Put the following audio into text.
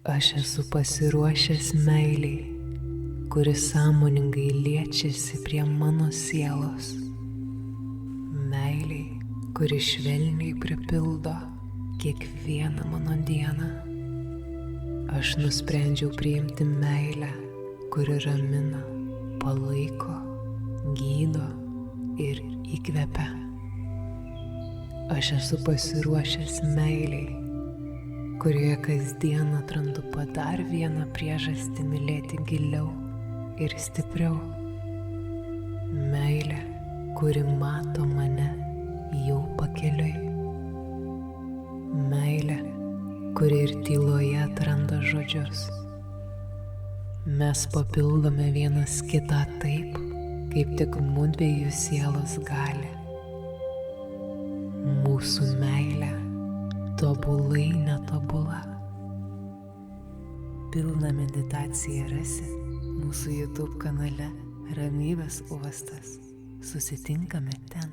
Aš esu pasiruošęs meiliai, kuris sąmoningai liečiasi prie mano sielos. Meiliai, kuri švelniai pripildo kiekvieną mano dieną. Aš nusprendžiau priimti meilę, kuri ramina, palaiko, gydo ir įkvepia. Aš esu pasiruošęs meiliai, kurioje kasdien atrandu po dar vieną priežastį mylėti giliau ir stipriau. Meilė, kuri mato mane jau pakeliui. Meilė, kuri ir tyloje atranda žodžius. Mes papildome vienas kitą taip, kaip tik mudviejų sielos gali. Mūsų meilė tobulai netobula. Pilną meditaciją rasi mūsų YouTube kanale Ramybės uostas. Susitinkame ten.